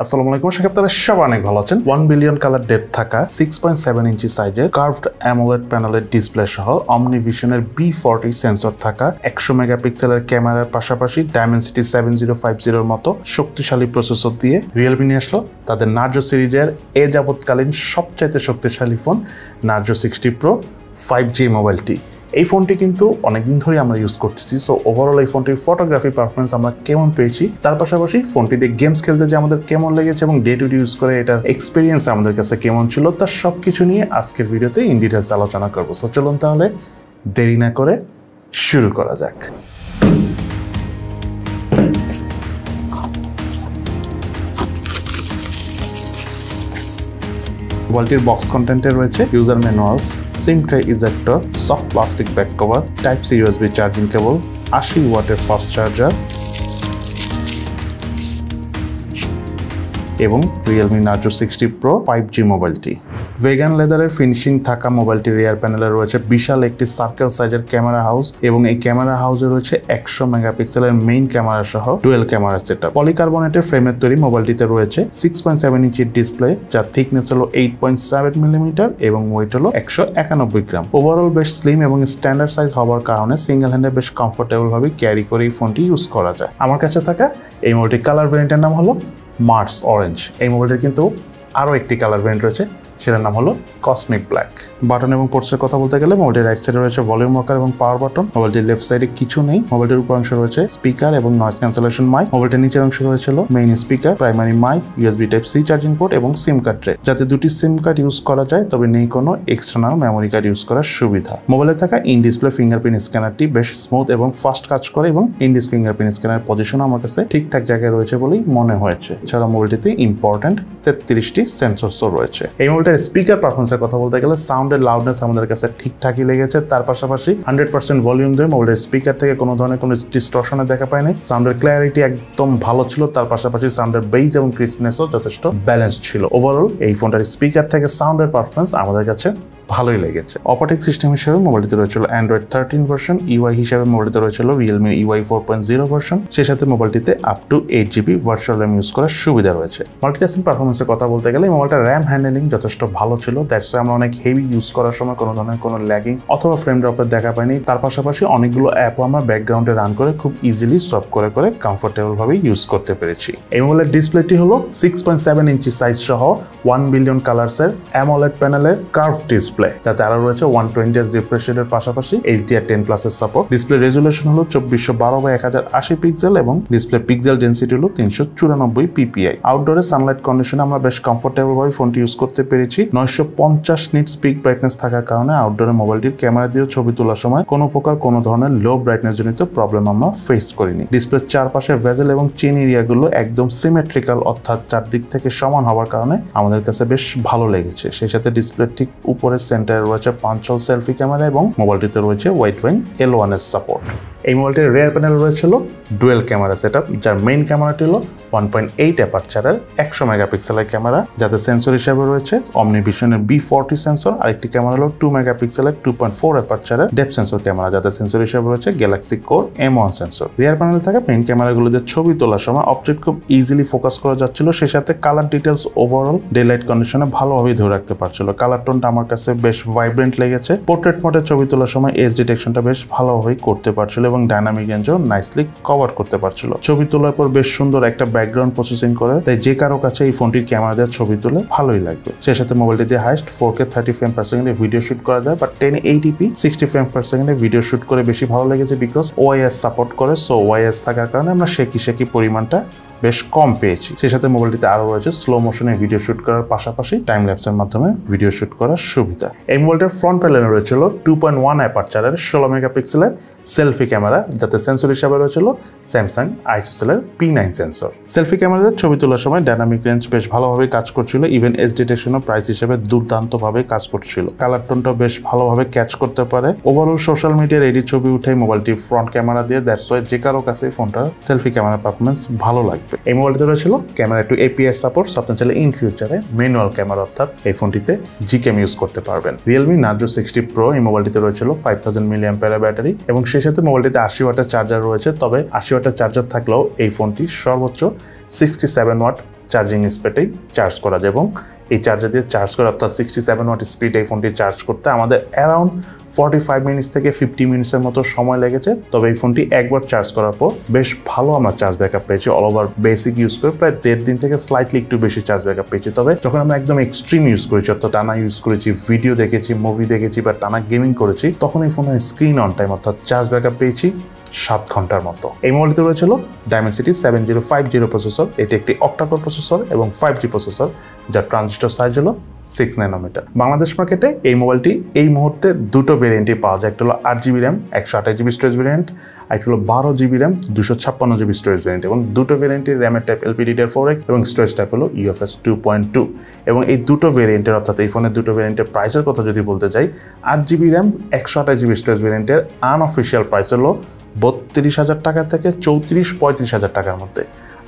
আসসালামু আলাইকুম, আশা করি আপনারা সবাই অনেক ভালো আছেন। 1 বিলিয়ন কালার ডেপথ থাকা 6.7 ইঞ্চি সাইজের কার্ভড অ্যামোলেড প্যানেলের ডিসপ্লে সহ অমনিভিশনের B40 সেন্সর থাকা 100 মেগাপিক্সেলের ক্যামেরার পাশাপাশি ডায়মেনসিটি 7050 এর মতো শক্তিশালী প্রসেসর দিয়ে রিয়েলমি নিয়ে আসলো তাদের নার্জো সিরিজের এ যাবৎকালীন সবচাইতে শক্তিশালী ফোন নার্জো 60 প্রো 5G মোবাইলটি। এই ফোনটি কিন্তু অনেকদিন ধরে আমরা ইউজ করতেছি। সো ওভারঅল এই ফোনটির ফটোগ্রাফি পারফরমেন্স আমরা কেমন পেয়েছি, তার পাশাপাশি ফোনটি দিয়ে গেমস খেলতে যে আমাদের কেমন লেগেছে এবং ডে টু ডে ইউজ করে এটার এক্সপিরিয়েন্স আমাদের কাছে কেমন ছিল, তার সব কিছু নিয়ে আজকের ভিডিওতে ইন ডিটেলস আলোচনা করবো। সো চলুন তাহলে দেরি না করে শুরু করা যাক। মোবাইলটির বক্স কন্টেন্টে রয়েছে user manuals, sim tray ejector, soft plastic back cover, type C USB charging cable, 80 ওয়াটের ফাস্ট চার্জার এবং রিয়েলমি নার্জো 60 প্রো 5G মোবাইলটি। ভেগান লেদারের ফিনিশিং থাকা মোবাইলটির রিয়ার প্যানেলে রয়েছে বিশাল একটি সার্কেল সাইজের ক্যামেরা হাউস এবং এই ক্যামেরা হাউসে রয়েছে 100 মেগাপিক্সেলের মেইন ক্যামেরা সহ ডুয়েল ক্যামেরা সেটআপ। পলিকার্বনেটের ফ্রেমের তৈরি মোবাইলটিতে রয়েছে 6.7 ইঞ্চির ডিসপ্লে, যার থিকনেস হলো 8.7 মিলিমিটার এবং ওয়েট হলো 191 গ্রাম। ওভারঅল বেশ স্লিম এবং স্ট্যান্ডার্ড সাইজ হওয়ার কারণে সিঙ্গেল হ্যান্ডে বেশ কমফোর্টেবল ভাবে ক্যারি করে এই ফোনটি ইউজ করা যায়। আমার কাছে থাকা এই মোবাইলটির কালার ভ্যারিয়েন্টের নাম হলো মার্স অরেঞ্জ। এই মোবাইলটির কিন্তু আরও একটি কালার ভ্যারিয়েন্ট রয়েছে, সেটার নাম হলো কসমিক ব্ল্যাক। বাটন এবং পোর্টসের কথা বলতে গেলে মোবাইলটির রাইট সাইডে রয়েছে ভলিউম রকার এবং পাওয়ার বাটন। মোবাইলটির লেফট সাইডে কিছু নেই। মোবাইলটির উপর অংশ রয়েছে স্পিকার এবং নয়েজ ক্যান্সেলেশন মাইক। মোবাইলটির নিচের অংশ রয়েছে main speaker, primary mic, USB type C charging port এবং সিম কার্ড ট্রে, যাতে দুটি সিম কার্ড ইউজ করা যায়, তবে নেই কোনো এক্সটার্নাল মেমোরি কার্ড ইউজ করার সুবিধা। মোবাইলে থাকা ইন ডিসপ্লে ফিঙ্গারপ্রিন্ট স্ক্যানারটি বেশ স্মুথ এবং ফাস্ট কাজ করে এবং in display fingerprint scanner position আমার কাছে ঠিকঠাক জায়গায় রয়েছে বলেই মনে হয়েছে। এছাড়া মোবাইলটিতে ইম্পর্টেন্ট 33টি সেন্সরসও রয়েছে। এই মোবাইলটার স্পিকার পারফরমেন্স কথা বলতে গেলে সাউন্ডের লাউডনেস আমাদের কাছে ঠিকঠাকই লেগেছে। তার পাশাপাশি 100% ভলিউম দিয়ে মোবাইলের স্পিকার থেকে কোনো ধরনের কোনো ডিস্টরশনে দেখা পায়নি। সাউন্ডের ক্ল্যারিটি একদম ভালো ছিল, তার পাশাপাশি সাউন্ডের বেস এবং ক্রিসপনেসও যথেষ্ট ব্যালেন্স ছিল। ওভারঅল এই ফোনটার স্পিকার থেকে সাউন্ডের পারফরমেন্স আমাদের কাছে ভালোই লেগেছে। অপারেটিং সিস্টেম হিসেবে মোবাইলটিতে রয়েছিল অ্যান্ড্রয়েড 13 ভার্সন। ইউআই হিসেবে মোবাইলটিতে রয়েছিল রিয়েলমি ইউআই 4.0 ভার্সন। সেই সাথে মোবাইলটিতে up to 8GB virtual RAM use করার সুবিধা রয়েছে। মাল্টিটাস্কিং পারফরমেন্সের কথা বলতে গেলে মোবাইলটার র্যাম হ্যান্ডেলিং যথেষ্ট ভালো ছিল। দ্যাটস ওয়াই আমরা অনেক হেভি ইউজ করার সময় কোনো ধরনের কোনো ল্যাগিং অথবা ফ্রেম ড্রপের দেখা পাইনি। তার পাশাপাশি অনেকগুলো অ্যাপও আমরা ব্যাকগ্রাউন্ডে রান করে খুব ইজিলি সব করে কমফোর্টেবল ভাবে ইউজ করতে পেরেছি। এই মোবাইলের ডিসপ্লেটি হলো 6.7 ইঞ্চি সাইজ সহ 1 বিলিয়ন কালার্সের অ্যামোলেড প্যানেলের কার্ভ ডিসপ্লে, যাতে আরো রয়েছে 120Hz রিফ্রেশ রেটের পাশাপাশি HDR10+ এর সাপোর্ট। ডিসপ্লে রেজুলেশন হলো 2412x1080 পিক্সেল এবং ডিসপ্লে পিক্সেল ডেনসিটি হলো 394 ppi। আউটডোরে সানলাইট কন্ডিশনে আমরা বেশ কমফোর্টেবল ভাবে ফোনটি ইউজ করতে পেরেছি। 950 নিটস পিক ব্রাইটনেস থাকার কারণে আউটডোরে মোবাইলটির ক্যামেরা দিয়ে ছবি তোলার সময় কোনো ধরনের লো ব্রাইটনেস জনিত প্রবলেম আমরা ফেস করিনি। ডিসপ্লের চারপাশে ভেজেল এবং চেইন এরিয়াগুলো একদম সিমেট্রিক্যাল, অর্থাৎ চারদিক থেকে সমান হওয়ার কারণে আমাদের কাছে বেশ ভালো লেগেছে। সেই সাথে ডিসপ্লে ঠিক উপরে সেন্টারে রয়েছে পাঞ্চল সেলফি ক্যামেরা এবং মোবাইলটিতে রয়েছে ওয়াইড ওয়াইন L1 এর সাপোর্ট। এই মোবাইলটির রিয়ার প্যানেল রয়েছিল ডুয়েল ক্যামেরা সেটআপ, যার মেইন ক্যামেরাটি হলো 1.8 অ্যাপারচারের 100 মেগাপিক্সেলের ক্যামেরা, যাতে সেন্সর হিসেবে রয়েছে অমনিভিশনের B40 সেন্সর। আরেকটি ক্যামেরা হলো 2 মেগাপিক্সেলের 2.4 অ্যাপারচারের ডেপথ সেন্সর ক্যামেরা, যাতে সেন্সর হিসেবে রয়েছে গ্যালাক্সি কোর M1 সেন্সর। রিয়ার প্যানেলে থাকা মেইন ক্যামেরাগুলো দিয়ে ছবি তোলার সময় অবজেক্ট খুব ইজিলি ফোকাস করা যাচ্ছিল। সেই সাথে colour details overall day light কন্ডিশনে ভালোভাবে ধরে রাখতে পারছিল। কালার টোনটা আমার কাছে বেশ ভাইব্রেন্ট লেগেছে। পোর্ট্রেট মোডে ছবি তোলার সময় এজ ডিটেকশনটা বেশ ভালোভাবে করতে পারছিল এবং ডাইনামিক রেঞ্জও নাইসলি কভার করতে পারছিল। ছবি তোলার পর বেশ সুন্দর একটা ব্যাকগ্রাউন্ড প্রসেসিং করে, তাই যে কারো কাছে এই ফোনটির ক্যামেরা দিয়ে ছবি তুলে ভালোই লাগবে। সেই সাথে মোবাইলটি দিয়ে হাইস্ট 4K 30 ফ্রেম পার সেকেন্ডে ভিডিও শুট করা যায়, বাট 1080p 60 ফ্রেম পার সেকেন্ডে ভিডিও শুট করে বেশি ভালো লেগেছে, বিকজ ওআইএস সাপোর্ট করে। সো ওআইএস থাকার কারণে আমরা শেকি পরিমাণটা বেশ কম পেয়েছি। সেই সাথে মোবাইলটিতে আরো রয়েছে স্লো মোশনে ভিডিও শুট করার পাশাপাশি টাইম ল্যাপসের মাধ্যমে ভিডিও শুট করার সুবিধা। এই মোবাইলটার ফ্রন্ট প্যানেলে রয়েছিল 2.1 অ্যাপারচারের 16 মেগাপিক্সেলের সেলফি ক্যামেরা, যাতে সেন্সর হিসাবে রয়েছিল স্যামসাং আইসোসেলের P9 সেন্সর। সেলফি ক্যামেরাতে ছবি তোলার সময় ডাইনামিক রেঞ্জ বেশ ভালোভাবে কাজ করছিল। ইভেন এজ ডিটেকশনও প্রাইস হিসেবে দুর্দান্তভাবে কাজ করছিল। কালার টোনটা বেশ ভালোভাবে ক্যাচ করতে পারে। ওভারঅল সোশ্যাল মিডিয়ার এডিট ছবি উঠে মোবাইলটি ফ্রন্ট ক্যামেরা দিয়ে, দ্যাটস ওয়াই যে কারো কাছে ফোনটা সেলফি ক্যামেরা পারফরমেন্স ভালো লাগবে। এই মোবাইলটিতে রয়েছিল ক্যামেরা টু APS সাপোর্ট। আপনি চাইলে ইন ফিউচারে ম্যানুয়াল ক্যামেরা অর্থাৎ এই ফোনটিতে জিক্যাম ইউজ করতে পারবেন। রিয়েলমি নার্জো 60 প্রো এই মোবাইলটিতে রয়েছিল 5000 mAh ব্যাটারি এবং সেই সাথে মোবাইলটিতে 80 ওয়াটের চার্জার রয়েছে। তবে 80 ওয়াটের চার্জার থাকলেও এই ফোনটি সর্বোচ্চ 67 ওয়াট চার্জিং স্পিডেই চার্জ করা যায় এবং এই চার্জার দিয়ে চার্জ করে অর্থাৎ 67 ওয়াট স্পিড এই ফোনটি চার্জ করতে আমাদের অ্যারাউন্ড 45 মিনিটস থেকে 50 মিনিটসের মতো সময় লেগেছে। তবে এই ফোনটি একবার চার্জ করার পর বেশ ভালো আমরা চার্জ ব্যাকআপ পেয়েছি। অল ওভার বেসিক ইউজ করে প্রায় 1.5 দিন থেকে স্লাইটলি একটু বেশি চার্জ ব্যাকআপ পেয়েছি। তবে যখন আমরা একদম এক্সট্রিম ইউজ করেছি অর্থাৎ টানা ইউজ করেছি, ভিডিও দেখেছি, মুভি দেখেছি বা টানা গেমিং করেছি, তখন এই ফোনের স্ক্রিন অন টাইম অর্থাৎ চার্জ ব্যাকআপ পেয়েছি 7 ঘন্টার মতো। এই মোবাইলটিতে রয়েছিল Dimensity 7050 প্রসেসর। এটি একটি অক্টাকোর প্রসেসর এবং 5G প্রসেসর, যার ট্রানজিস্টর সাইজ হলো 6 ন্যানোমিটার। বাংলাদেশ মার্কেটে এই মোবাইলটি এই মুহূর্তে দুটো ভেরিয়েন্টই পাওয়া যায়। একটা হলো 8GB RAM 128GB storage variant, আর একটা হলো 12GB RAM 256GB storage variant. এবং দুটো ভেরিয়েন্টের র্যামের টাইপ LPDDR4X এবং স্টোরেজ টাইপ হলো UFS 2.2। এবং এই দুটো ভেরিয়েন্টের অর্থাৎ এই ফোনের দুটো ভেরিয়েন্টের প্রাইসের কথা যদি বলতে চাই, 8GB র্যাম 128GB স্টোরেজ ভেরিয়েন্টের আনঅফিসিয়াল প্রাইস হলো 32,000 টাকা থেকে 34-35,000 টাকার মধ্যে।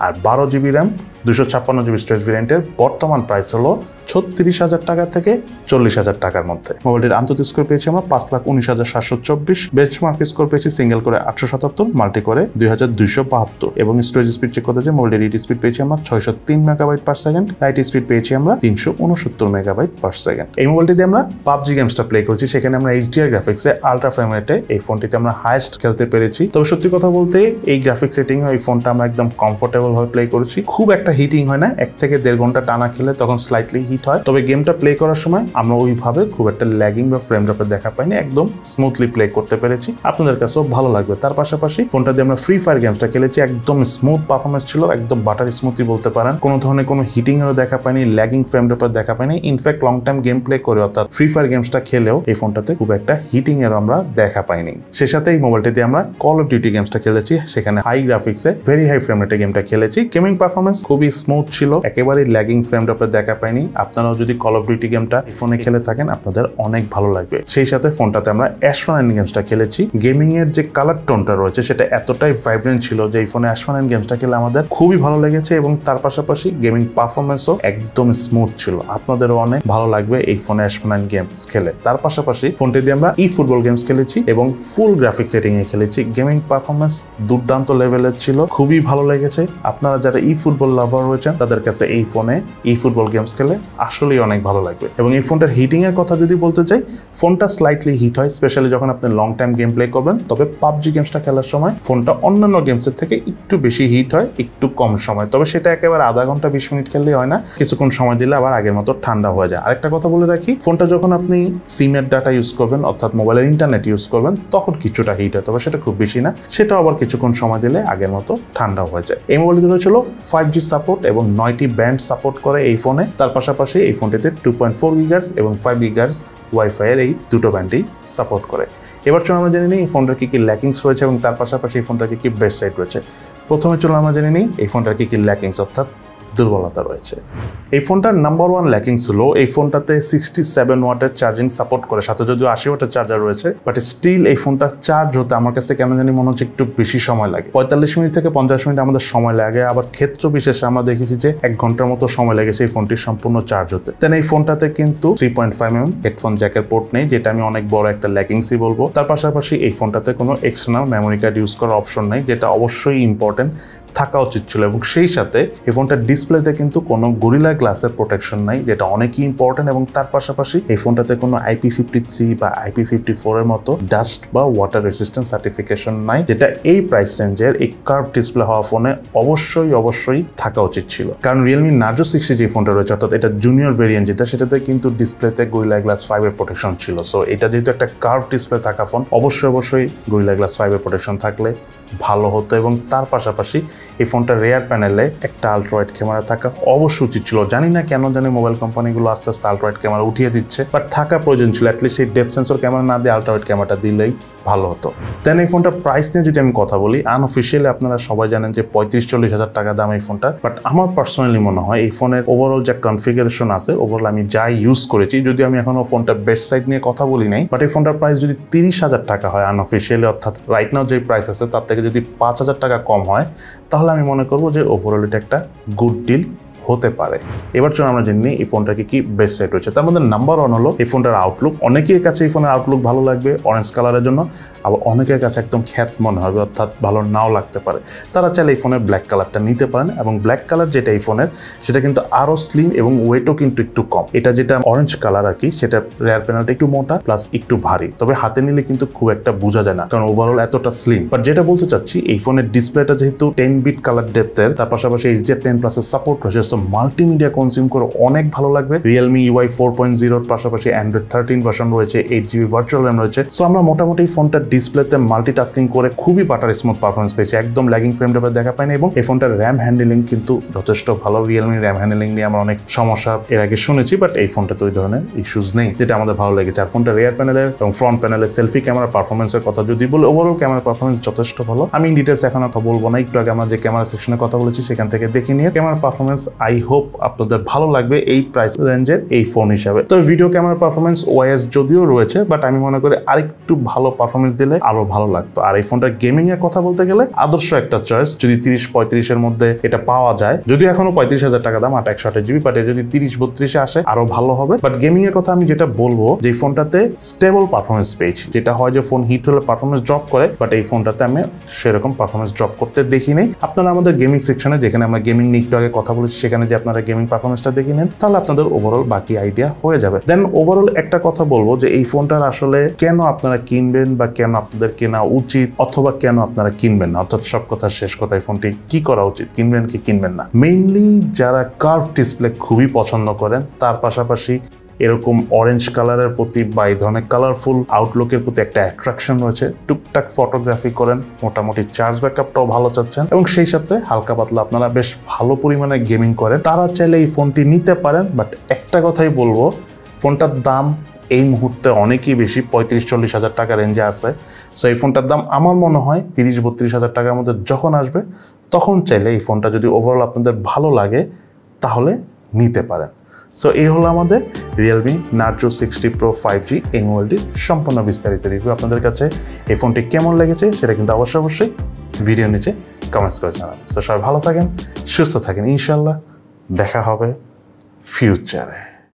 আর 12GB র্যাম 256GB স্টোরেজ ভেরিয়েন্টের বর্তমান প্রাইস হলো 36,000 টাকা থেকে 40,000 টাকার মধ্যে। মোবাইলটির আন্তর্জাতিক স্কোর পেয়েছি আমরা 5,19,724, বেঞ্চমার্ক স্কোর পেয়েছি সিঙ্গেল করে 877, মাল্টি করে 2272 এবং স্টোরেজ স্পিড চেক করতে যে মোবাইলটির রিড স্পিড পেয়েছি আমরা 603 megabyte per second, right speed পেয়েছি আমরা 369 মেগাবাইট পার সেকেন্ড। এই মোবাইলটিতে আমরা পাবজি গেমসটা প্লে করেছি, সেখানে আমরা HDR গ্রাফিক্সে আলট্রা ফ্রেম রেটে এই ফোনটিতে আমরা হাইয়েস্ট খেলতে পেরেছি। তবে সত্যি কথা বলতে এই গ্রাফিক্স সেটিং এই ফোনটা আমরা একদম কমফোর্টেবল ভাবে প্লে করেছি। খুব একটা হিটিং হয় না, 1 থেকে 1.5 ঘন্টা টানা খেলে তখন স্লাইটলি হিট হয়। তবে গেমটা প্লে করার সময় আমরা ওইভাবে খুব একটা ল্যাগিং বা ফ্রেম ড্রপের দেখা পাইনি, একদম স্মুথলি প্লে করতে পেরেছি। আপনাদের কাছেও ভালো লাগবে। তার পাশাপাশি ফোনটা দিয়ে আমরা ফ্রি ফায়ার গেমসটা খেলেছি, একদম স্মুথ পারফরমেন্স ছিল, একদম বাটারি স্মুথলি বলতে পারেন। কোনো ধরনের কোনো হিটিং এরও দেখা পাইনি, ল্যাগিং ফ্রেম ড্রপের দেখা পাইনি। In fact long time game play করে অর্থাৎ ফ্রি ফায়ার গেমসটা খেলেও এই ফোনটাতে খুব একটা হিটিং এরও আমরা দেখা পাইনি। সে সাথে এই মোবাইলটি দিয়ে আমরা কল অফ ডিউটি গেমসটা খেলেছি, সেখানে হাই গ্রাফিক্সে ভেরি হাই ফ্রেম রেটে গেমটা খেলেছি। গেমিং পারফরমেন্স খুবই স্মুথ ছিল, একেবারেই ল্যাগিং ফ্রেম ড্রপের দেখা পাইনি। আপনারাও যদি কল অফ ডিউটি গেমটা এই ফোনে খেলে থাকেন আপনাদের অনেক ভালো লাগবে। সেই সাথে ফোনটাতে আমরা অ্যাশফান গেমসটা খেলেছি। গেমিং এর যে কালার টোনটা রয়েছে সেটা এতটাই ভাইব্রেন্ট ছিল যে এই ফোনে অ্যাশফান গেমসটা খেলে আমাদের খুবই ভালো লেগেছে এবং তার পাশাপাশি গেমিং পারফরমেন্সও একদম স্মুথ ছিল। আপনাদেরও অনেক ভালো লাগবে এই ফোনে অ্যাশফান গেমস খেলে। তার পাশাপাশি ফোনটি দিয়ে আমরা ফুটবল গেমস খেলেছি এবং ফুল গ্রাফিক সেটিং এ খেলেছি। গেমিং পারফরমেন্স দুর্দান্ত লেভেলের ছিল, খুবই ভালো লেগেছে। আপনারা যারা ফুটবল লাভার রয়েছেন তাদের কাছে এই ফোনে ফুটবল গেমস খেলে আসলেই অনেক ভালো লাগবে। এবং এই ফোনটার হিটিং এর কথা যদি বলতে চাই, ফোনটা স্লাইটলি হিট হয়, স্পেশালি যখন আপনি লং টাইম গেম প্লে করবেন। তবে পাবজি গেমসটা খেলার সময় ফোনটা অন্যান্য গেমসের থেকে একটু বেশি হিট হয়, একটু কম সময়। তবে সেটা একেবারে আধা ঘন্টা 20 মিনিট খেললেই হয় না, কিছুক্ষণ সময় দিলে আবার আগের মতো ঠান্ডা হয়ে যায়। আরেকটা কথা বলে রাখি, ফোনটা যখন আপনি সিমের ডাটা ইউজ করবেন অর্থাৎ মোবাইলের ইন্টারনেট ইউজ করবেন তখন কিছুটা হিট হয়, তবে সেটা খুব বেশি না, সেটাও আবার কিছুক্ষণ সময় দিলে আগের মতো ঠান্ডা হয়ে যায়। এই মোবাইলটি রয়েছিল 5G সাপোর্ট এবং 9টি ব্যান্ড সাপোর্ট করে এই ফোনে। তার পাশাপাশি এই ফোনটিতে 2.4 GHz এবং 5 GHz ওয়াইফাই এর এই দুটো ব্যান্ডই সাপোর্ট করে। এবার চলো আমরা জেনে নিই এই ফোনটার কি কি ল্যাকিংস রয়েছে এবং তার পাশাপাশি এই ফোনটার কি কি বেস্ট সাইড রয়েছে। প্রথমে চলো আমরা জেনে নিই এই ফোনটার কি কি ল্যাকিংস অর্থাৎ দুর্বলতা রয়েছে। এই ফোনটার নাম্বার 1 ল্যাকিংস হলো এই ফোনটাতে 67 ওয়াটের চার্জিং সাপোর্ট করে, সাথে যদিও 80 ওয়াটের চার্জার রয়েছে, বাট স্টিল এই ফোনটা চার্জ হতে আমার কাছে কেন জানি মনে হচ্ছে একটু বেশি সময় লাগে। 45 মিনিট থেকে 50 মিনিট আমাদের সময় লাগে, আবার ক্ষেত্র বিশেষে আমরা দেখেছি যে 1 ঘন্টার মতো সময় লেগেছে এই ফোনটি সম্পূর্ণ চার্জ হতে। দেন এই ফোনটাতে কিন্তু 3.5mm হেডফোন জ্যাকের পোর্ট নেই, যেটা আমি অনেক বড় একটা ল্যাকিংসই বলবো। তার পাশাপাশি এই ফোনটাতে কোনো এক্সটার্নাল মেমোরি কার্ড ইউজ করার অপশন নেই, যেটা অবশ্যই ইম্পর্টেন্ট থাকা উচিত ছিল। এবং সেই সাথে এই ফোনটার ডিসপ্লেতে কিন্তু কোনো গরিলা গ্লাসের প্রোটেকশন নাই, যেটা অনেকই ইম্পর্টেন্ট। এবং তার পাশাপাশি এই ফোনটাতে কোনো IP53 বা IP54 এর মতো ডাস্ট বা ওয়াটার রেসিস্ট্যান্ট সার্টিফিকেশন নাই, যেটা এই প্রাইস রেঞ্জের এই কার্ভ ডিসপ্লে হওয়া ফোনে অবশ্যই থাকা উচিত ছিল। কারণ Realme Narzo 60 যে ফোনটা রয়েছে অর্থাৎ এটা জুনিয়র ভেরিয়েন্ট যেটা, সেটাতে কিন্তু ডিসপ্লেতে গরিলা গ্লাস 5 এর প্রোটেকশন ছিল। সো এটা যেহেতু একটা কার্ভ ডিসপ্লে থাকা ফোন, অবশ্যই গরিলা গ্লাস 5 এর প্রোটেকশন থাকলে ভালো হতো। এবং তার পাশাপাশি এই ফোনটার রেয়ার প্যানেলে একটা আলট্রাওয়াইড ক্যামেরা থাকা অবশ্যই উচিত ছিল। জানি না কেন মোবাইল কোম্পানিগুলো আস্তে আস্তে আলট্রাওয়াইড ক্যামেরা উঠিয়ে দিচ্ছে, বাট থাকা প্রয়োজন ছিল। অ্যাটলিস্ট এই ডেপথ সেন্সর ক্যামেরা না দিয়ে আলট্রাওয়াইড ক্যামেরাটা দিলেই ভালো হতো। দেন এই ফোনটার প্রাইস নিয়ে যদি আমি কথা বলি, আনঅফিসিয়ালি আপনারা সবাই জানেন যে 35-40 হাজার টাকা দাম এই ফোনটার। বাট আমার পার্সোনালি মনে হয় এই ফোনের ওভারঅল যে কনফিগারেশন আছে, ওভারঅল আমি যাই ইউজ করেছি, যদি আমি এখনো ফোনটার বেস্ট সাইড নিয়ে কথা বলি নাই, বাট এই ফোনটার প্রাইস যদি 30,000 টাকা হয় আনঅফিসিয়ালি, অর্থাৎ রাইট নাও যে প্রাইস আছে তার থেকে যদি 5,000 টাকা কম হয়, তাহলে আমি মনে করবো যে ওভারঅল এটা একটা গুড ডিল হতে পারে। এবার চলুন আমরা জেনে নিই এই ফোনটাকে কি বেস্ট সাইড রয়েছে। তার মধ্যে নাম্বার 1 হলো এই ফোনটার আউটলুক। অনেকের কাছে এই ফোনের আউটলুক ভালো লাগবে অরেঞ্জ কালারের জন্য, আবার অনেকের কাছে একদম খ্যাত মনে হবে, অর্থাৎ ভালো নাও লাগতে পারে। তারা চাইলে এই ফোনের ব্ল্যাক কালারটা নিতে পারেন, এবং ব্ল্যাক কালার যেটা এই ফোনের সেটা কিন্তু আরো স্লিম এবং ওয়েটও কিন্তু একটু কম। এটা যেটা অরেঞ্জ কালার আর কি, সেটা রেয়ার প্যানেলটা একটু মোটা প্লাস একটু ভারী, তবে হাতে নিলে কিন্তু খুব একটা বোঝা যায় না, কারণ ওভারঅল এতটা স্লিম। বাট যেটা বলতে চাচ্ছি, এই ফোনের ডিসপ্লেটা যেহেতু 10 বিট কালার ডেপথের, তার পাশাপাশি HDR10+ এর সাপোর্ট রয়েছে, সো মাল্টিমিডিয়া কনজিউম করে অনেক ভালো লাগবে। Realme UI 4.0 এর পাশাপাশি Android 13 ভার্সন রয়েছে, 8GB ভার্চুয়াল র্যাম রয়েছে। সো আমরা মোটামুটি ফোনটা ডিসপ্লেতে মাল্টিটাস্কিং করে খুবই বাটার স্মুথ পারফরমেন্স পেয়েছি, একদম ল্যাগিং ফ্রেম রেট দেখা পায়নি, এবং এই ফোনটার র্যাম হ্যান্ডেলিং কিন্তু যথেষ্ট ভালো। Realme র্যাম হ্যান্ডেলিং নিয়ে আমরা অনেক সমস্যা এর আগে শুনেছি, বাট এই ফোনটাতে ওই ধরনের ইস্যুস নেই, যেটা আমাদের ভালো লেগেছে। আর ফোনটা রিয়ার প্যানেলের এবং ফ্রন্ট প্যানেলের সেলফি ক্যামেরা পারফরমেন্সের কথা যদি বলি, ওভারঅল ক্যামেরা পারফরমেন্স যথেষ্ট ভালো। আমি ইন ডিটেলস এখন কথা বলবো না, একটু আগে আমরা যে ক্যামেরা সেকশনে কথা বলেছি সেখান থেকে দেখে নিয়ে ক্যামেরা পারফরমেন্স আই হোপ আপনাদের ভালো লাগবে এই প্রাইস রেঞ্জের এই ফোন হিসাবে। তো ভিডিও ক্যামেরা পারফরমেন্স ওএস যদিও রয়েছে, বাট আমি মনে করি আরেকটু ভালো পারফরমেন্স দিলে আরো ভালো লাগতো। আর এই ফোনটা গেমিং এর কথা বলতে গেলে আদর্শ একটা চয়েস, যদি 30-35 এর মধ্যে এটা পাওয়া যায়, যদিও এখনো 35,000 টাকা দাম 8/128GB, বাট যদি 30-32 এ আসে আরো ভালো হবে। বাট গেমিং এর কথা আমি যেটা বলবো, যে ফোনটাতে স্টেবল পারফরমেন্স পেয়েছি, যেটা হয় যে ফোন হিট হলে পারফরমেন্স ড্রপ করে, বাট এই ফোনটাতে আমি সেরকম পারফরমেন্স ড্রপ করতে দেখি নেই। আপনারা আমাদের গেমিং সেকশনে, যেখানে আমরা গেমিং নিয়ে একটু আগে কথা বলেছি, সেখানে যে আপনারা গেমিং পারফরমেন্সটা দেখে নেন, তাহলে আপনাদের ওভারঅল বাকি আইডিয়া হয়ে যাবে। দেন ওভারঅল একটা কথা বলবো, যে এই ফোনটার আসলে কেন আপনারা কিনবেন, বা কেন আপনাদের কেনা উচিত, অথবা কেন আপনারা কিনবেন না, অর্থাৎ সব কথা শেষ কথা, এই ফোনটি কি করা উচিত, কিনবেন কি কিনবেন না। মেইনলি যারা কার্ভ ডিসপ্লে খুবই পছন্দ করেন, তার পাশাপাশি এরকম অরেঞ্জ কালারের প্রতি বা এই ধরনের কালারফুল আউটলুকের প্রতি একটা অ্যাট্রাকশন রয়েছে, টুকটাক ফটোগ্রাফি করেন, মোটামুটি চার্জ ব্যাকআপটাও ভালো চাচ্ছেন, এবং সেই সাথে হালকা পাতলা আপনারা বেশ ভালো পরিমাণে গেমিং করেন, তারা চাইলে এই ফোনটি নিতে পারেন। বাট একটা কথাই বলবো, ফোনটার দাম এই মুহূর্তে অনেকই বেশি, 35-40 হাজার টাকা রেঞ্জে আছে। সো এই ফোনটার দাম আমার মনে হয় 30-32 হাজার টাকার মধ্যে যখন আসবে, তখন চাইলে এই ফোনটা যদি ওভারঅল আপনাদের ভালো লাগে তাহলে নিতে পারেন। সো এই হলো আমাদের Realme Narzo 60 Pro 5G এই মোবাইলটির সম্পূর্ণ বিস্তারিত রিভিউ। আপনাদের কাছে এই ফোনটি কেমন লেগেছে সেটা কিন্তু অবশ্যই ভিডিও নিচে কমেন্টস করে জানাবেন। সো সবাই ভালো থাকেন, সুস্থ থাকেন, ইনশাল্লাহ দেখা হবে ফিউচারে।